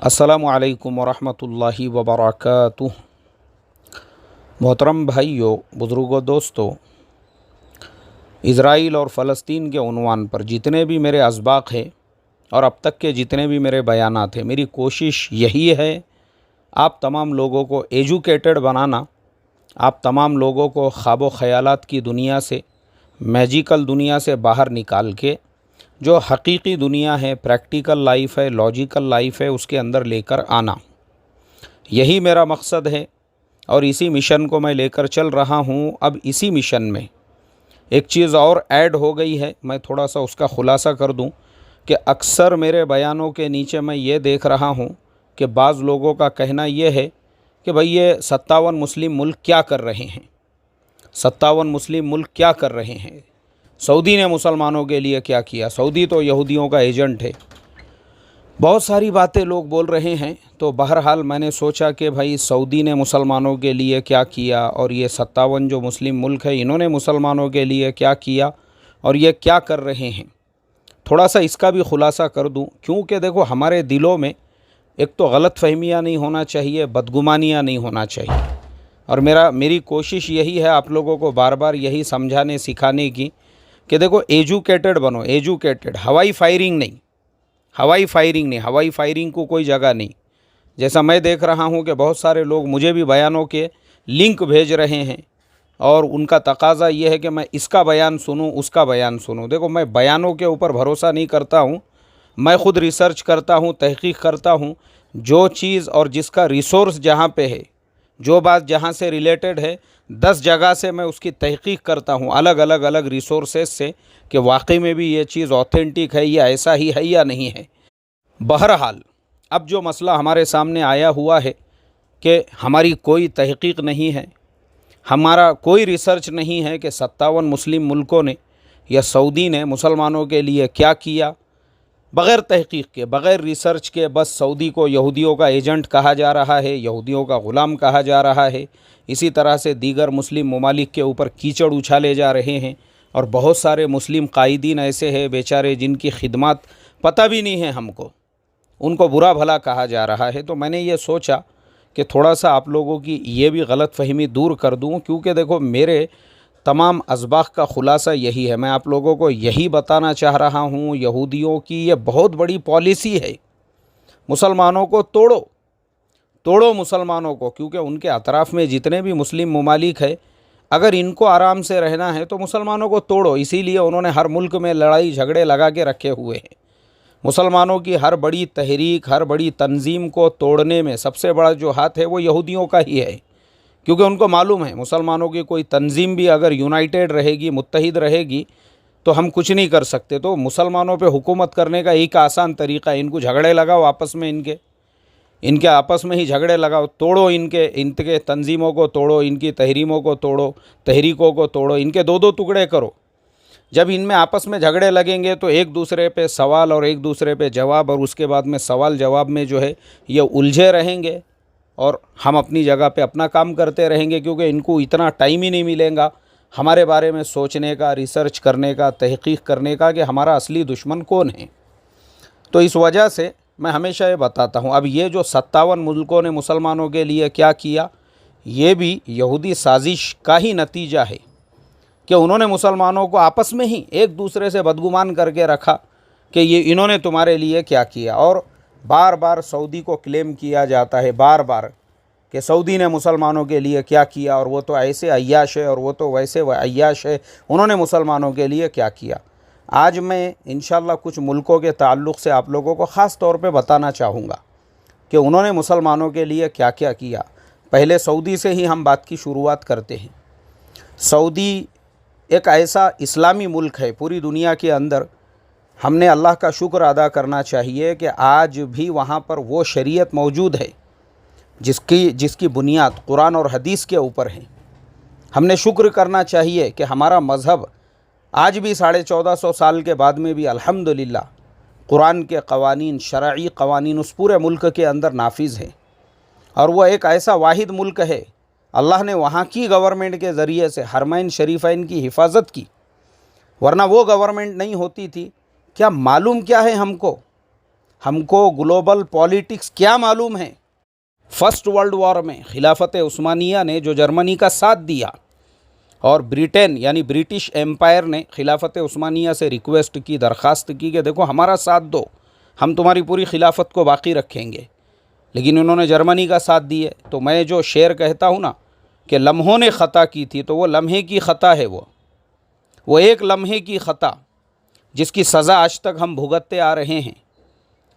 अस्सलामु अलैकुम वरहमतुल्लाहि वबरकातुह। मोहतरम भाइयों, बुज़ुर्गों, दोस्तों, इज़राइल और फ़लस्तीन के उन्वान पर जितने भी मेरे असबाक़ हैं और अब तक के जितने भी मेरे बयानात हैं, मेरी कोशिश यही है आप तमाम लोगों को एजुकेटेड बनाना, आप तमाम लोगों को ख्वाब व ख़यालात की दुनिया से, मैजिकल दुनिया से बाहर निकाल के जो हकीकी दुनिया है, प्रैक्टिकल लाइफ है, लॉजिकल लाइफ है, उसके अंदर लेकर आना, यही मेरा मकसद है और इसी मिशन को मैं लेकर चल रहा हूँ। अब इसी मिशन में एक चीज़ और ऐड हो गई है, मैं थोड़ा सा उसका ख़ुलासा कर दूँ कि अक्सर मेरे बयानों के नीचे मैं ये देख रहा हूँ कि बाज़ लोगों का कहना ये है कि भाई ये 57 मुस्लिम मुल्क क्या कर रहे हैं, 57 मुस्लिम मुल्क क्या कर रहे हैं, सऊदी ने मुसलमानों के लिए क्या किया, सऊदी तो यहूदियों का एजेंट है। बहुत सारी बातें लोग बोल रहे हैं। तो बहरहाल मैंने सोचा कि भाई सऊदी ने मुसलमानों के लिए क्या किया और ये 57 जो मुस्लिम मुल्क है इन्होंने मुसलमानों के लिए क्या किया और ये क्या कर रहे हैं, थोड़ा सा इसका भी ख़ुलासा कर दूं। क्योंकि देखो, हमारे दिलों में एक तो गलत फहमियाँ नहीं होना चाहिए, बदगुमानियाँ नहीं होना चाहिए। और मेरी कोशिश यही है आप लोगों को बार बार यही समझाने सिखाने की कि देखो, एजुकेटेड बनो, एजुकेटेड, हवाई फायरिंग नहीं, हवाई फायरिंग नहीं, हवाई फायरिंग को कोई जगह नहीं। जैसा मैं देख रहा हूँ कि बहुत सारे लोग मुझे भी बयानों के लिंक भेज रहे हैं और उनका तकाज़ा ये है कि मैं इसका बयान सुनूँ, उसका बयान सुनूँ। देखो, मैं बयानों के ऊपर भरोसा नहीं करता हूँ, मैं ख़ुद रिसर्च करता हूँ, तहक़ीक़ करता हूँ। जो चीज़ और जिसका रिसोर्स जहाँ पे है, जो बात जहाँ से रिलेटेड है, 10 जगह से मैं उसकी तहक़ीक़ करता हूँ, अलग अलग रिसोर्सेस से, कि वाकई में भी ये चीज़ ऑथेंटिक है या ऐसा ही है या नहीं है। बहरहाल अब जो मसला हमारे सामने आया हुआ है कि हमारी कोई तहक़ीक़ नहीं है, हमारा कोई रिसर्च नहीं है कि 57 मुस्लिम मुल्कों ने या सऊदी ने मुसलमानों के लिए क्या किया। बग़ैर तहक़ीक़ के, बग़ैर रिसर्च के बस सऊदी को यहूदियों का एजेंट कहा जा रहा है, यहूदियों का ग़ुलाम कहा जा रहा है। इसी तरह से दीगर मुस्लिम ममालिक के ऊपर कीचड़ उछाले जा रहे हैं और बहुत सारे मुस्लिम कायदीन ऐसे हैं बेचारे जिनकी खिदमत पता भी नहीं है हमको, उनको बुरा भला कहा जा रहा है। तो मैंने ये सोचा कि थोड़ा सा आप लोगों की ये भी गलत फहमी दूर कर दूं। क्योंकि देखो, मेरे तमाम असबाक़ का ख़ुलासा यही है, मैं आप लोगों को यही बताना चाह रहा हूँ, यहूदियों की ये बहुत बड़ी पॉलिसी है, मुसलमानों को तोड़ो, तोड़ो मुसलमानों को। क्योंकि उनके अतराफ़ में जितने भी मुस्लिम ममालिक है, अगर इनको आराम से रहना है तो मुसलमानों को तोड़ो। इसीलिए उन्होंने हर मुल्क में लड़ाई झगड़े लगा के रखे हुए हैं। मुसलमानों की हर बड़ी तहरीक, हर बड़ी तंजीम को तोड़ने में सबसे बड़ा जो हाथ है वो यहूदियों का ही है। क्योंकि उनको मालूम है मुसलमानों की कोई तंजीम भी अगर यूनाइटेड रहेगी, मुत्तहिद रहेगी, तो हम कुछ नहीं कर सकते। तो मुसलमानों पे हुकूमत करने का एक आसान तरीका है, इनको झगड़े लगाओ आपस में, इनके आपस में ही झगड़े लगाओ, तोड़ो इनके तंजीमों को तोड़ो, इनकी तहरीमों को तोड़ो, तहरीकों को तोड़ो, इनके दो दो टुकड़े करो। जब इनमें आपस में झगड़े लगेंगे तो एक दूसरे पे सवाल और एक दूसरे पे जवाब, और उसके बाद में सवाल जवाब में जो है ये उलझे रहेंगे और हम अपनी जगह पे अपना काम करते रहेंगे। क्योंकि इनको इतना टाइम ही नहीं मिलेगा हमारे बारे में सोचने का, रिसर्च करने का, तहक़ीक़ करने का कि हमारा असली दुश्मन कौन है। तो इस वजह से मैं हमेशा ये बताता हूँ, अब ये जो 57 मुल्कों ने मुसलमानों के लिए क्या किया, ये भी यहूदी साजिश का ही नतीजा है कि उन्होंने मुसलमानों को आपस में ही एक दूसरे से बदगुमान करके रखा कि ये इन्होंने तुम्हारे लिए क्या किया। और बार बार सऊदी को क्लेम किया जाता है, बार बार, कि सऊदी ने मुसलमानों के लिए क्या किया और वो तो ऐसे अय्याश है और वो तो वैसे वह अय्याश है, उन्होंने मुसलमानों के लिए क्या किया। आज मैं इंशाअल्लाह कुछ मुल्कों के ताल्लुक़ से आप लोगों को ख़ास तौर पे बताना चाहूँगा कि उन्होंने मुसलमानों के लिए क्या क्या किया। पहले सऊदी से ही हम बात की शुरुआत करते हैं। सऊदी एक ऐसा इस्लामी मुल्क है पूरी दुनिया के अंदर, हमने अल्लाह का शुक्र अदा करना चाहिए कि आज भी वहाँ पर वो शरीयत मौजूद है जिसकी बुनियाद कुरान और हदीस के ऊपर है। हमने शुक्र करना चाहिए कि हमारा मज़हब आज भी 1450 साल के बाद में भी अल्हम्दुलिल्लाह कुरान के क़वानीन, शरई क़वानीन उस पूरे मुल्क के अंदर नाफिज़ है। और वह एक ऐसा वाहिद मुल्क है, अल्लाह ने वहाँ की गवर्नमेंट के ज़रिए से हरमैन शरीफ़ैन की हिफाजत की, वरना वो गवर्नमेंट नहीं होती थी। क्या मालूम क्या है हमको, हमको ग्लोबल पॉलिटिक्स क्या मालूम है। फर्स्ट वर्ल्ड वॉर में खिलाफत उस्मानिया ने जो जर्मनी का साथ दिया और ब्रिटेन यानी ब्रिटिश एम्पायर ने खिलाफत उस्मानिया से रिक्वेस्ट की, दरख्वास्त की कि देखो हमारा साथ दो, हम तुम्हारी पूरी खिलाफत को बाकी रखेंगे, लेकिन उन्होंने जर्मनी का साथ दिए। तो मैं जो शेर कहता हूँ ना कि लम्हों ने ख़ता की थी, तो वो लम्हे की ख़ता है, वो एक लम्हे की ख़ता जिसकी सज़ा आज तक हम भुगतते आ रहे हैं।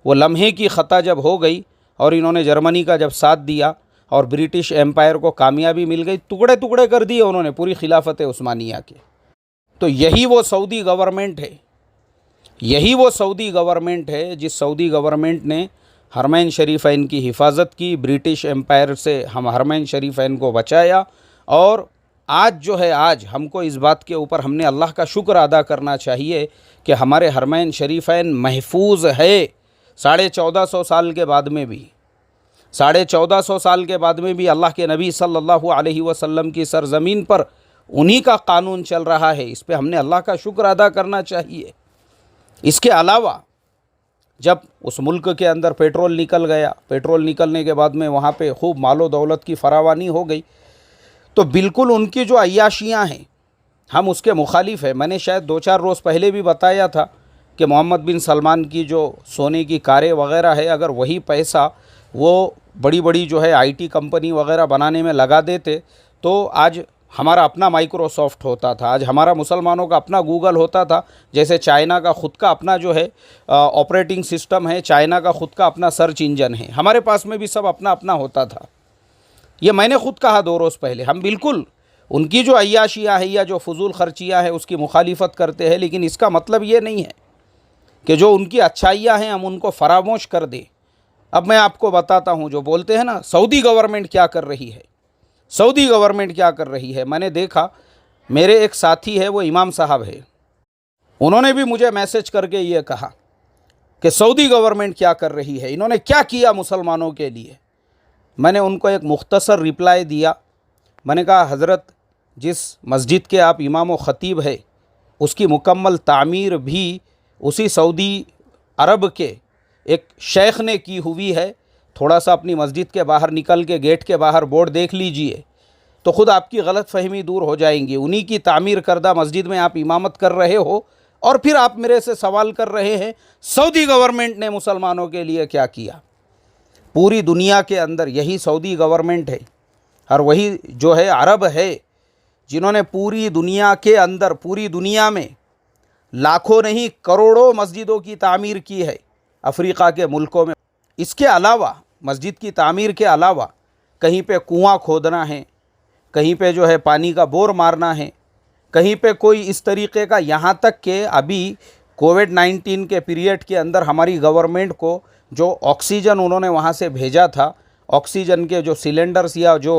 वो लम्हे की ख़ता जब हो गई और इन्होंने जर्मनी का जब साथ दिया और ब्रिटिश एम्पायर को कामयाबी मिल गई, टुकड़े टुकड़े कर दिए उन्होंने पूरी खिलाफत उस्मानिया के। तो यही वो सऊदी गवर्नमेंट है, यही वो सऊदी गवर्नमेंट है जिस सऊदी गवर्नमेंट ने हरमैन शरीफैन की हिफाजत की, ब्रिटिश एम्पायर से हम हरमैन शरीफैन को बचाया। और आज जो है, आज हमको इस बात के ऊपर हमने अल्लाह का शुक्र अदा करना चाहिए कि हमारे हरमैन शरीफैन महफूज है। 1450 साल के बाद में भी, 1450 साल के बाद में भी अल्लाह के नबी सल्लल्लाहु अलैहि वसल्लम की सरज़मीन पर उन्हीं का कानून चल रहा है। इस पे हमने अल्लाह का शुक्र अदा करना चाहिए। इसके अलावा जब उस मुल्क के अंदर पेट्रोल निकल गया, पेट्रोल निकलने के बाद में वहाँ पे खूब मालो दौलत की फरावानी हो गई, तो बिल्कुल उनकी जो अय्याशियाँ हैं हम उसके मुखालिफ है। मैंने शायद 2-4 रोज़ पहले भी बताया था कि मोहम्मद बिन सलमान की जो सोने की कारें वग़ैरह है, अगर वही पैसा वो बड़ी बड़ी जो है आईटी कंपनी वग़ैरह बनाने में लगा देते तो आज हमारा अपना माइक्रोसॉफ्ट होता था, आज हमारा मुसलमानों का अपना गूगल होता था। जैसे चाइना का ख़ुद का अपना जो है ऑपरेटिंग सिस्टम है, चाइना का ख़ुद का अपना सर्च इंजन है, हमारे पास में भी सब अपना अपना होता था। ये मैंने ख़ुद कहा 2 रोज़ पहले। हम बिल्कुल उनकी जो अय्याशियाँ है या जो फजूल खर्चियाँ है उसकी मुखालिफत करते हैं, लेकिन इसका मतलब ये नहीं है कि जो उनकी अच्छाइयाँ हैं हम उनको फरामोश कर दें। अब मैं आपको बताता हूँ, जो बोलते हैं ना सऊदी गवर्नमेंट क्या कर रही है, सऊदी गवर्नमेंट क्या कर रही है। मैंने देखा, मेरे एक साथी है, वो इमाम साहब है, उन्होंने भी मुझे मैसेज करके ये कहा कि सऊदी गवर्नमेंट क्या कर रही है, इन्होंने क्या किया मुसलमानों के लिए। मैंने उनको एक मुख्तसर रिप्लाई दिया। मैंने कहा, हज़रत जिस मस्जिद के आप इमाम व ख़तीब है उसकी मुकम्मल तामीर भी उसी सऊदी अरब के एक शेख ने की हुई है। थोड़ा सा अपनी मस्जिद के बाहर निकल के गेट के बाहर बोर्ड देख लीजिए तो ख़ुद आपकी गलत फहमी दूर हो जाएंगी। उन्हीं की तामीर करदा मस्जिद में आप इमामत कर रहे हो और फिर आप मेरे से सवाल कर रहे हैं सऊदी गवर्नमेंट ने मुसलमानों के लिए क्या किया। पूरी दुनिया के अंदर यही सऊदी गवर्नमेंट है और वही जो है अरब है जिन्होंने पूरी दुनिया के अंदर, पूरी दुनिया में लाखों नहीं करोड़ों मस्जिदों की तामीर की है अफ्रीका के मुल्कों में। इसके अलावा, मस्जिद की तामीर के अलावा कहीं पे कुआं खोदना है, कहीं पे जो है पानी का बोर मारना है, कहीं पे कोई इस तरीके का, यहाँ तक कि अभी कोविड-19 के पीरियड के अंदर हमारी गवर्नमेंट को जो ऑक्सीजन उन्होंने वहाँ से भेजा था, ऑक्सीजन के जो सिलेंडर्स या जो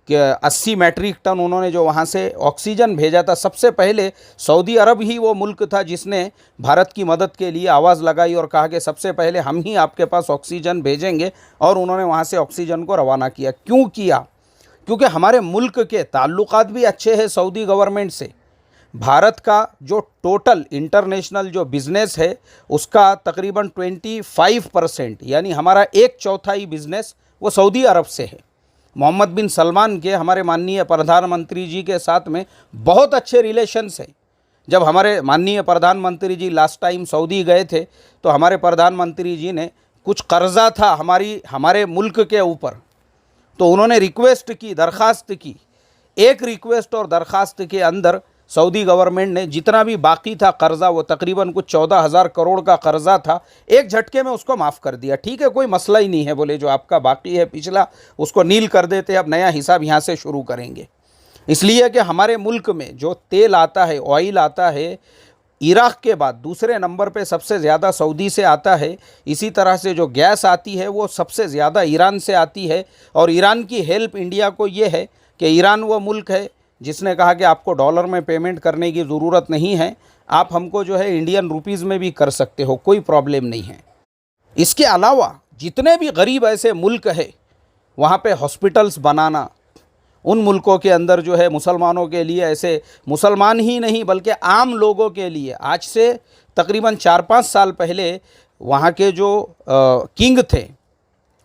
80 मैट्रिक टन उन्होंने जो वहाँ से ऑक्सीजन भेजा था, सबसे पहले सऊदी अरब ही वो मुल्क था जिसने भारत की मदद के लिए आवाज़ लगाई और कहा कि सबसे पहले हम ही आपके पास ऑक्सीजन भेजेंगे, और उन्होंने वहाँ से ऑक्सीजन को रवाना किया। क्यों किया? क्योंकि हमारे मुल्क के ताल्लुकात भी अच्छे हैं सऊदी गवर्नमेंट से। भारत का जो टोटल इंटरनेशनल जो बिज़नेस है उसका तकरीबन 25% यानी हमारा 1/4 बिज़नेस वो सऊदी अरब से है। मोहम्मद बिन सलमान के, हमारे माननीय प्रधानमंत्री जी के साथ में बहुत अच्छे रिलेशंस हैं। जब हमारे माननीय प्रधानमंत्री जी लास्ट टाइम सऊदी गए थे तो हमारे प्रधानमंत्री जी ने कुछ कर्ज़ा था हमारे मुल्क के ऊपर, तो उन्होंने रिक्वेस्ट की, दरख्वास्त की। एक रिक्वेस्ट और दरख्वास्त के अंदर सऊदी गवर्नमेंट ने जितना भी बाकी था कर्ज़ा, वो तकरीबन कुछ 14,000 करोड़ का कर्ज़ा था, एक झटके में उसको माफ़ कर दिया। ठीक है, कोई मसला ही नहीं है, बोले जो आपका बाकी है पिछला उसको नील कर देते, अब नया हिसाब यहाँ से शुरू करेंगे। इसलिए कि हमारे मुल्क में जो तेल आता है, ऑयल आता है, इराक़ के बाद दूसरे नंबर पे सबसे ज़्यादा सऊदी से आता है। इसी तरह से जो गैस आती है वो सबसे ज़्यादा ईरान से आती है। और ईरान की हेल्प इंडिया को ये है कि ईरान वो मुल्क है जिसने कहा कि आपको डॉलर में पेमेंट करने की ज़रूरत नहीं है, आप हमको जो है इंडियन रुपीज़ में भी कर सकते हो, कोई प्रॉब्लम नहीं है। इसके अलावा जितने भी गरीब ऐसे मुल्क है वहाँ पे हॉस्पिटल्स बनाना, उन मुल्कों के अंदर जो है मुसलमानों के लिए, ऐसे मुसलमान ही नहीं बल्कि आम लोगों के लिए, आज से तकरीबन 4-5 साल पहले वहाँ के जो किंग थे,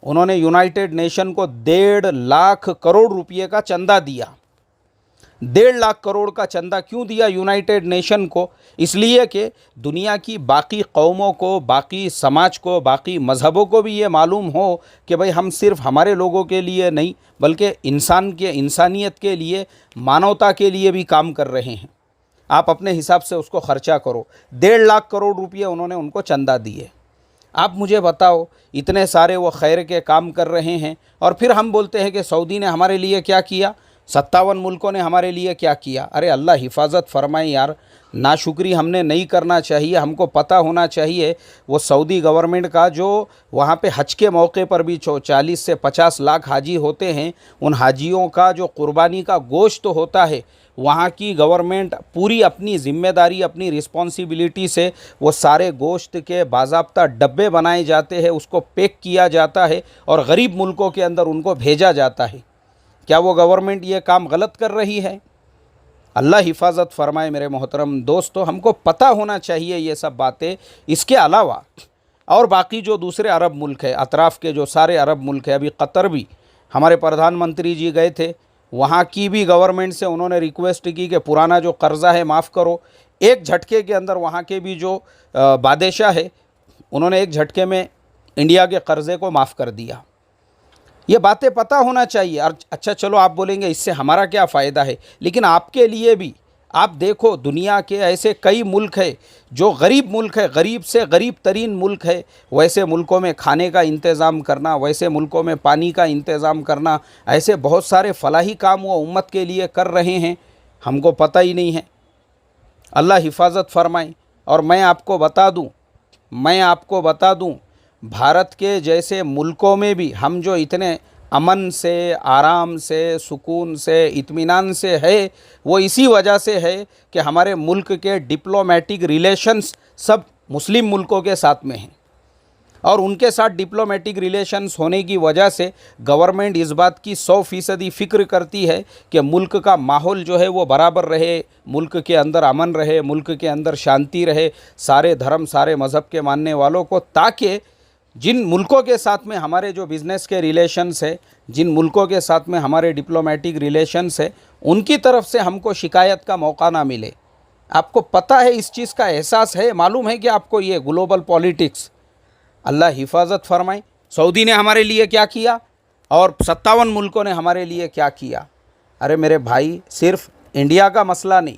उन्होंने यूनाइटेड नेशन को 1.5 लाख करोड़ रुपये का चंदा दिया। 1.5 लाख करोड़ का चंदा क्यों दिया यूनाइटेड नेशन को? इसलिए कि दुनिया की बाकी कौमों को, बाकी समाज को, बाकी मज़हबों को भी ये मालूम हो कि भाई हम सिर्फ हमारे लोगों के लिए नहीं बल्कि इंसानियत के लिए, मानवता के लिए भी काम कर रहे हैं। आप अपने हिसाब से उसको खर्चा करो। 1.5 लाख करोड़ रुपये उन्होंने उनको चंदा दिए। आप मुझे बताओ, इतने सारे वो खैर के काम कर रहे हैं और फिर हम बोलते हैं कि सऊदी ने हमारे लिए क्या किया, 57 मुल्कों ने हमारे लिए क्या किया। अरे अल्लाह हिफाजत फरमाए यार, नाशुक्री हमने नहीं करना चाहिए। हमको पता होना चाहिए वो सऊदी गवर्नमेंट का जो वहाँ पे हज के मौके पर भी 40 से 50 लाख हाजी होते हैं, उन हाजियों का जो कुर्बानी का गोश्त होता है, वहाँ की गवर्नमेंट पूरी अपनी ज़िम्मेदारी, अपनी रिस्पॉन्सिबिलिटी से वो सारे गोश्त के बाज़ाब्ता डब्बे बनाए जाते हैं, उसको पैक किया जाता है और गरीब मुल्कों के अंदर उनको भेजा जाता है। क्या वो गवर्नमेंट ये काम गलत कर रही है? अल्लाह हिफाजत फरमाए मेरे मोहतरम दोस्तों, हमको पता होना चाहिए ये सब बातें। इसके अलावा और बाकी जो दूसरे अरब मुल्क है, अतराफ़ के जो सारे अरब मुल्क है, अभी कतर भी हमारे प्रधानमंत्री जी गए थे, वहाँ की भी गवर्नमेंट से उन्होंने रिक्वेस्ट की कि पुराना जो कर्ज़ा है माफ़ करो। एक झटके के अंदर वहाँ के भी जो बादशाह है, उन्होंने एक झटके में इंडिया के कर्ज़े को माफ़ कर दिया। ये बातें पता होना चाहिए। और अच्छा चलो आप बोलेंगे इससे हमारा क्या फ़ायदा है, लेकिन आपके लिए भी। आप देखो दुनिया के ऐसे कई मुल्क है जो गरीब मुल्क है, गरीब से गरीब तरीन मुल्क है, वैसे मुल्कों में खाने का इंतज़ाम करना, वैसे मुल्कों में पानी का इंतज़ाम करना, ऐसे बहुत सारे फलाही काम वो उम्मत के लिए कर रहे हैं, हमको पता ही नहीं है। अल्लाह हिफाजत फरमाए। और मैं आपको बता दूं भारत के जैसे मुल्कों में भी हम जो इतने अमन से, आराम से, सुकून से, इत्मीनान से है, वो इसी वजह से है कि हमारे मुल्क के डिप्लोमेटिक रिलेशंस सब मुस्लिम मुल्कों के साथ में हैं। और उनके साथ डिप्लोमेटिक रिलेशंस होने की वजह से गवर्नमेंट इस बात की 100% फ़िक्र करती है कि मुल्क का माहौल जो है वो बराबर रहे, मुल्क के अंदर अमन रहे, मुल्क के अंदर शांति रहे, सारे धर्म, सारे मज़हब के मानने वालों को, ताकि जिन मुल्कों के साथ में हमारे जो बिज़नेस के रिलेशंस है, जिन मुल्कों के साथ में हमारे डिप्लोमेटिक रिलेशंस है, उनकी तरफ से हमको शिकायत का मौका ना मिले। आपको पता है, इस चीज़ का एहसास है, मालूम है कि आपको ये ग्लोबल पॉलिटिक्स। अल्लाह हिफाजत फरमाए। सऊदी ने हमारे लिए क्या किया और 57 मुल्कों ने हमारे लिए क्या किया। अरे मेरे भाई, सिर्फ इंडिया का मसला नहीं,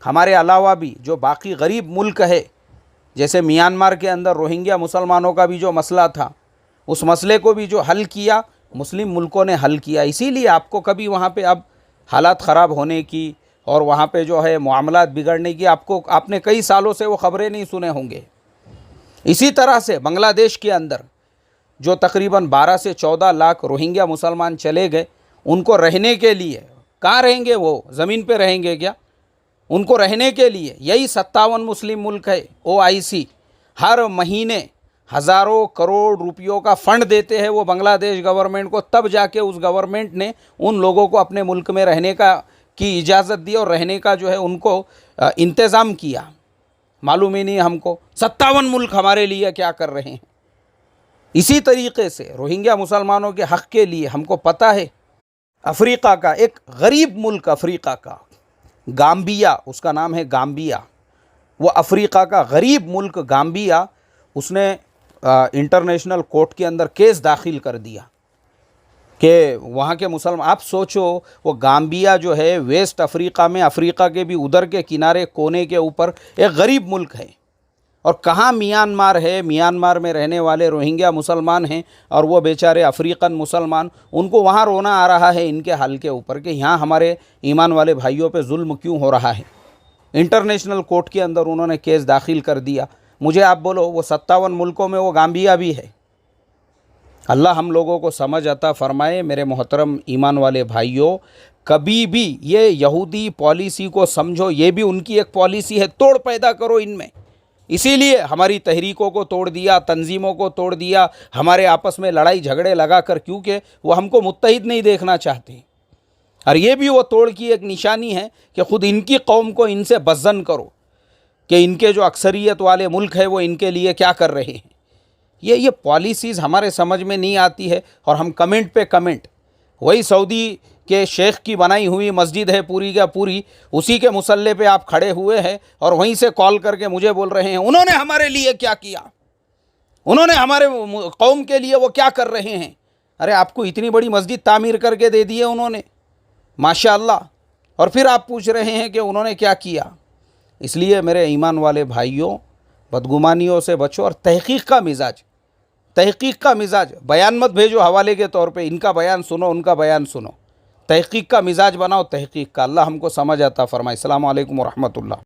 हमारे अलावा भी जो बाकी गरीब मुल्क है, जैसे म्यांमार के अंदर रोहिंग्या मुसलमानों का भी जो मसला था, उस मसले को भी जो हल किया मुस्लिम मुल्कों ने हल किया। इसीलिए आपको कभी वहाँ पे अब हालात ख़राब होने की और वहाँ पे जो है मामलात बिगड़ने की आपने कई सालों से वो ख़बरें नहीं सुने होंगे। इसी तरह से बांग्लादेश के अंदर जो तकरीबन 12 से 14 लाख रोहिंग्या मुसलमान चले गए, उनको रहने के लिए कहाँ रहेंगे? वो ज़मीन पे रहेंगे क्या? उनको रहने के लिए यही 57 मुस्लिम मुल्क है, OIC हर महीने हज़ारों करोड़ रुपयों का फ़ंड देते हैं वो बांग्लादेश गवर्नमेंट को। तब जाके उस गवर्नमेंट ने उन लोगों को अपने मुल्क में रहने की इजाज़त दी और रहने का जो है उनको इंतज़ाम किया। मालूम ही नहीं हमको 57 मुल्क हमारे लिए क्या कर रहे हैं। इसी तरीके से रोहिंग्या मुसलमानों के हक़ के लिए हमको पता है, अफ्रीका का एक गरीब मुल्क, अफ्रीका का गाम्बिया, उसका नाम है गाम्बिया, वो अफ्रीका का गरीब मुल्क गाम्बिया, उसने इंटरनेशनल कोर्ट के अंदर केस दाखिल कर दिया कि वहाँ के मुसलमान, आप सोचो वो गाम्बिया जो है वेस्ट अफ्रीका में, अफ्रीका के भी उधर के किनारे कोने के ऊपर एक गरीब मुल्क है, और कहाँ म्यांमार है, म्यांमार में रहने वाले रोहिंग्या मुसलमान हैं, और वो बेचारे अफ्रीकन मुसलमान, उनको वहाँ रोना आ रहा है इनके हाल के ऊपर कि यहाँ हमारे ईमान वाले भाइयों पे जुल्म क्यों हो रहा है। इंटरनेशनल कोर्ट के अंदर उन्होंने केस दाखिल कर दिया। मुझे आप बोलो, वो 57 मुल्कों में वो गाम्बिया भी है। अल्लाह हम लोगों को समझ अता फरमाए। मेरे मोहतरम ईमान वाले भाइयों, कभी भी ये यहूदी पॉलिसी को समझो, ये भी उनकी एक पॉलिसी है, तोड़ पैदा करो इनमें। इसीलिए हमारी तहरीकों को तोड़ दिया, तंजीमों को तोड़ दिया, हमारे आपस में लड़ाई झगड़े लगाकर, क्योंकि वो हमको मुत्तहिद नहीं देखना चाहते। और ये भी वो तोड़ की एक निशानी है कि ख़ुद इनकी कौम को इनसे बज़्ज़न करो कि इनके जो अक्सरियत वाले मुल्क है वो इनके लिए क्या कर रहे हैं। ये पॉलिसीज़ हमारे समझ में नहीं आती है और हम कमेंट पे कमेंट, वही सऊदी के शेख की बनाई हुई मस्जिद है पूरी का पूरी, उसी के मुसल्ले पे आप खड़े हुए हैं और वहीं से कॉल करके मुझे बोल रहे हैं उन्होंने हमारे लिए क्या किया, उन्होंने हमारे कौम के लिए वो क्या कर रहे हैं। अरे आपको इतनी बड़ी मस्जिद तामीर करके दे दी है उन्होंने, माशाअल्लाह, और फिर आप पूछ रहे हैं कि उन्होंने क्या किया। इसलिए मेरे ईमान वाले भाइयों, बदगुमानियों से बचो और तहकीक का मिजाज, बयान मत भेजो हवाले के तौर पे, इनका बयान सुनो उनका बयान सुनो, तहकीक का मिजाज बनाओ, तहकीक का। अल्लाह हमको समझ आता फरमाए। अस्सलामु अलैकुम व रहमतुल्लाह।